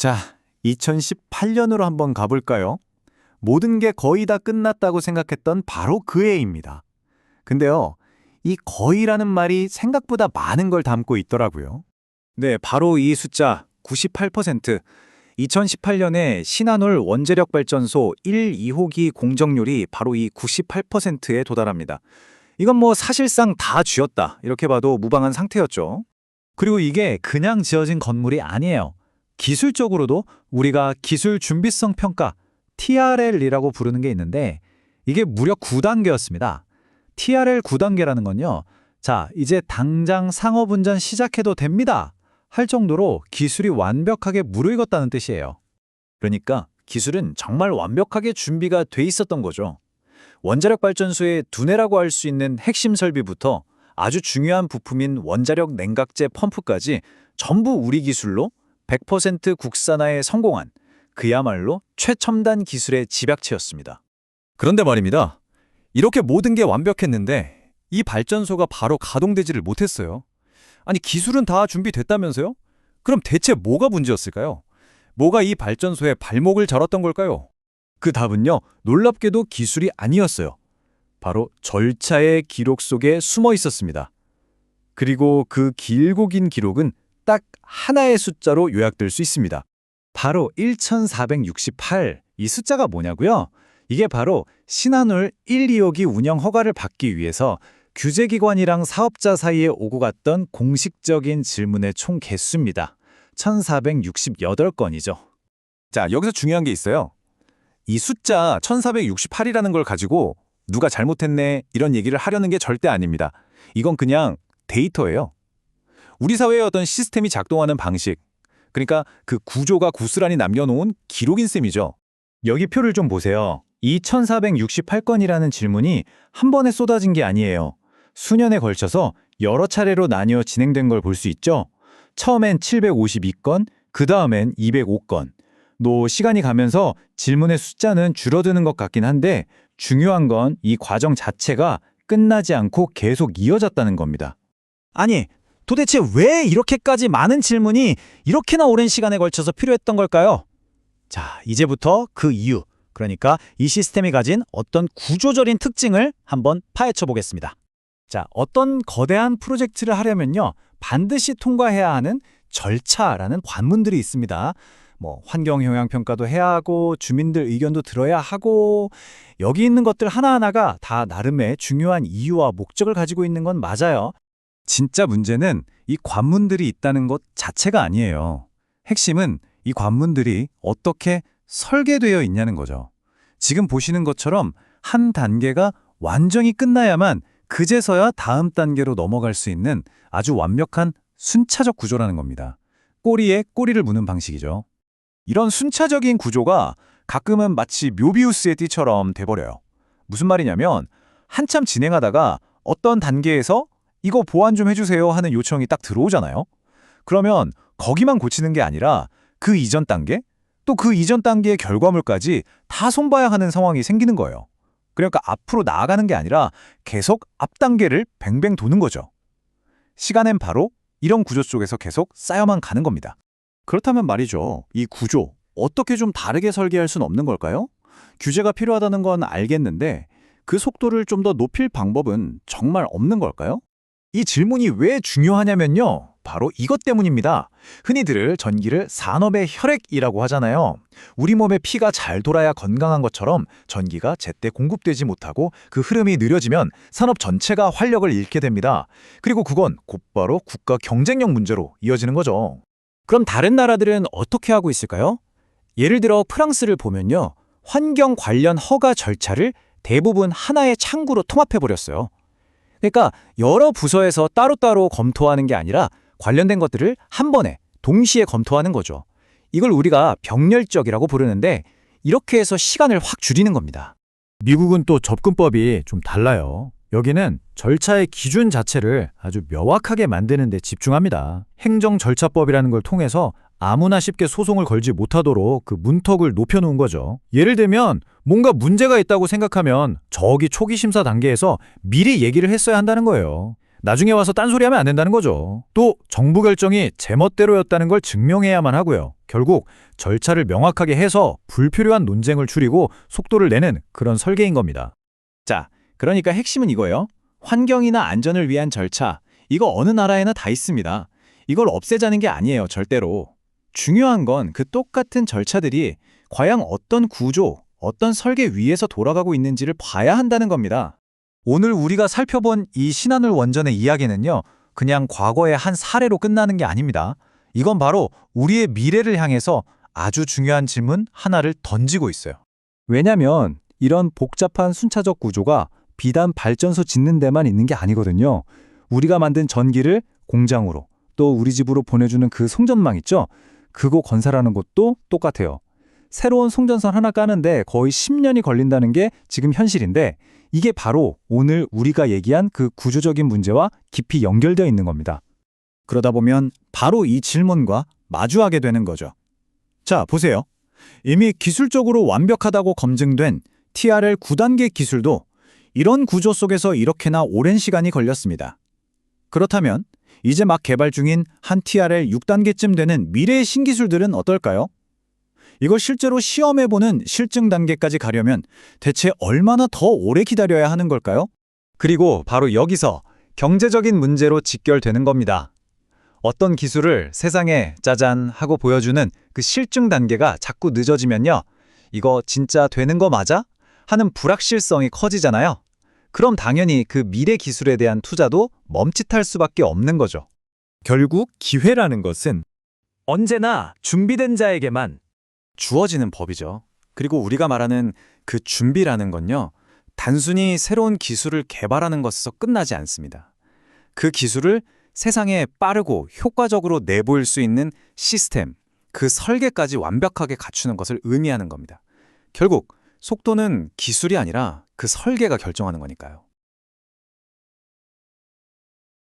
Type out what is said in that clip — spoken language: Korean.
자, 2018년으로 한번 가볼까요? 모든 게 거의 다 끝났다고 생각했던 바로 그 해입니다. 근데요, 이 거의라는 말이 생각보다 많은 걸 담고 있더라고요. 네, 바로 이 숫자 98%. 2018년에 신한울 원자력발전소 1, 2호기 공정률이 바로 이 98%에 도달합니다. 이건 뭐 사실상 다 쥐었다 이렇게 봐도 무방한 상태였죠. 그리고 이게 그냥 지어진 건물이 아니에요. 기술적으로도 우리가 기술 준비성 평가 TRL이라고 부르는 게 있는데 이게 무려 9단계였습니다. TRL 9단계라는 건요. 자, 이제 당장 상업운전 시작해도 됩니다. 할 정도로 기술이 완벽하게 무르익었다는 뜻이에요. 그러니까 기술은 정말 완벽하게 준비가 돼 있었던 거죠. 원자력 발전소의 두뇌라고 할 수 있는 핵심 설비부터 아주 중요한 부품인 원자력 냉각제 펌프까지 전부 우리 기술로 100% 국산화에 성공한 그야말로 최첨단 기술의 집약체였습니다. 그런데 말입니다. 이렇게 모든 게 완벽했는데 이 발전소가 바로 가동되지를 못했어요. 아니, 기술은 다 준비됐다면서요? 그럼 대체 뭐가 문제였을까요? 뭐가 이 발전소의 발목을 잡았던 걸까요? 그 답은요, 놀랍게도 기술이 아니었어요. 바로 절차의 기록 속에 숨어 있었습니다. 그리고 그 길고 긴 기록은 딱 하나의 숫자로 요약될 수 있습니다. 바로 1468. 이 숫자가 뭐냐고요? 이게 바로 신한울 1, 2호기 운영 허가를 받기 위해서 규제기관이랑 사업자 사이에 오고 갔던 공식적인 질문의 총 개수입니다. 1468건이죠. 자, 여기서 중요한 게 있어요. 이 숫자 1468이라는 걸 가지고 누가 잘못했네 이런 얘기를 하려는 게 절대 아닙니다. 이건 그냥 데이터예요. 우리 사회의 어떤 시스템이 작동하는 방식, 그러니까 그 구조가 고스란히 남겨놓은 기록인 셈이죠. 여기 표를 좀 보세요. 이 1468건이라는 질문이 한 번에 쏟아진 게 아니에요. 수년에 걸쳐서 여러 차례로 나뉘어 진행된 걸 볼 수 있죠. 처음엔 752건, 그 다음엔 205건. 시간이 가면서 질문의 숫자는 줄어드는 것 같긴 한데 중요한 건 이 과정 자체가 끝나지 않고 계속 이어졌다는 겁니다. 아니, 도대체 왜 이렇게까지 많은 질문이 이렇게나 오랜 시간에 걸쳐서 필요했던 걸까요? 자, 이제부터 그 이유, 그러니까 이 시스템이 가진 어떤 구조적인 특징을 한번 파헤쳐 보겠습니다. 자, 어떤 거대한 프로젝트를 하려면요, 반드시 통과해야 하는 절차라는 관문들이 있습니다. 환경영향평가도 해야 하고 주민들 의견도 들어야 하고 여기 있는 것들 하나하나가 다 나름의 중요한 이유와 목적을 가지고 있는 건 맞아요. 진짜 문제는 이 관문들이 있다는 것 자체가 아니에요. 핵심은 이 관문들이 어떻게 설계되어 있냐는 거죠. 지금 보시는 것처럼 한 단계가 완전히 끝나야만 그제서야 다음 단계로 넘어갈 수 있는 아주 완벽한 순차적 구조라는 겁니다. 꼬리에 꼬리를 무는 방식이죠. 이런 순차적인 구조가 가끔은 마치 묘비우스의 띠처럼 돼버려요. 무슨 말이냐면 한참 진행하다가 어떤 단계에서 이거 보완 좀 해주세요 하는 요청이 딱 들어오잖아요. 그러면 거기만 고치는 게 아니라 그 이전 단계, 또 그 이전 단계의 결과물까지 다 손봐야 하는 상황이 생기는 거예요. 그러니까 앞으로 나아가는 게 아니라 계속 앞 단계를 뱅뱅 도는 거죠. 시간엔 바로 이런 구조 속에서 계속 쌓여만 가는 겁니다. 그렇다면 말이죠. 이 구조, 어떻게 좀 다르게 설계할 수는 없는 걸까요? 규제가 필요하다는 건 알겠는데 그 속도를 좀 더 높일 방법은 정말 없는 걸까요? 이 질문이 왜 중요하냐면요. 바로 이것 때문입니다. 흔히들 전기를 산업의 혈액이라고 하잖아요. 우리 몸에 피가 잘 돌아야 건강한 것처럼 전기가 제때 공급되지 못하고 그 흐름이 느려지면 산업 전체가 활력을 잃게 됩니다. 그리고 그건 곧바로 국가 경쟁력 문제로 이어지는 거죠. 그럼 다른 나라들은 어떻게 하고 있을까요? 예를 들어 프랑스를 보면요. 환경 관련 허가 절차를 대부분 하나의 창구로 통합해버렸어요. 그러니까 여러 부서에서 따로따로 검토하는 게 아니라 관련된 것들을 한 번에 동시에 검토하는 거죠. 이걸 우리가 병렬적이라고 부르는데 이렇게 해서 시간을 확 줄이는 겁니다. 미국은 또 접근법이 좀 달라요. 여기는 절차의 기준 자체를 아주 명확하게 만드는 데 집중합니다. 행정절차법이라는 걸 통해서 아무나 쉽게 소송을 걸지 못하도록 그 문턱을 높여놓은 거죠. 예를 들면 뭔가 문제가 있다고 생각하면 저기 초기 심사 단계에서 미리 얘기를 했어야 한다는 거예요. 나중에 와서 딴소리하면 안 된다는 거죠. 또 정부 결정이 제멋대로였다는 걸 증명해야만 하고요. 결국 절차를 명확하게 해서 불필요한 논쟁을 줄이고 속도를 내는 그런 설계인 겁니다. 자, 그러니까 핵심은 이거예요. 환경이나 안전을 위한 절차, 이거 어느 나라에나 다 있습니다. 이걸 없애자는 게 아니에요, 절대로. 중요한 건 그 똑같은 절차들이 과연 어떤 구조, 어떤 설계 위에서 돌아가고 있는지를 봐야 한다는 겁니다. 오늘 우리가 살펴본 이 신한울 원전의 이야기는요, 그냥 과거의 한 사례로 끝나는 게 아닙니다. 이건 바로 우리의 미래를 향해서 아주 중요한 질문 하나를 던지고 있어요. 왜냐면 이런 복잡한 순차적 구조가 비단 발전소 짓는 데만 있는 게 아니거든요. 우리가 만든 전기를 공장으로 또 우리 집으로 보내주는 그 송전망 있죠? 그거 건설하는 것도 똑같아요. 새로운 송전선 하나 까는데 거의 10년이 걸린다는 게 지금 현실인데 이게 바로 오늘 우리가 얘기한 그 구조적인 문제와 깊이 연결되어 있는 겁니다. 그러다 보면 바로 이 질문과 마주하게 되는 거죠. 자, 보세요. 이미 기술적으로 완벽하다고 검증된 TRL 9단계 기술도 이런 구조 속에서 이렇게나 오랜 시간이 걸렸습니다. 그렇다면 이제 막 개발 중인 한 TRL 6단계쯤 되는 미래의 신기술들은 어떨까요? 이걸 실제로 시험해보는 실증 단계까지 가려면 대체 얼마나 더 오래 기다려야 하는 걸까요? 그리고 바로 여기서 경제적인 문제로 직결되는 겁니다. 어떤 기술을 세상에 짜잔 하고 보여주는 그 실증 단계가 자꾸 늦어지면요. 이거 진짜 되는 거 맞아? 하는 불확실성이 커지잖아요. 그럼 당연히 그 미래 기술에 대한 투자도 멈칫할 수밖에 없는 거죠. 결국 기회라는 것은 언제나 준비된 자에게만 주어지는 법이죠. 그리고 우리가 말하는 그 준비라는 건요. 단순히 새로운 기술을 개발하는 것에서 끝나지 않습니다. 그 기술을 세상에 빠르고 효과적으로 내보일 수 있는 시스템, 그 설계까지 완벽하게 갖추는 것을 의미하는 겁니다. 결국 속도는 기술이 아니라 그 설계가 결정하는 거니까요.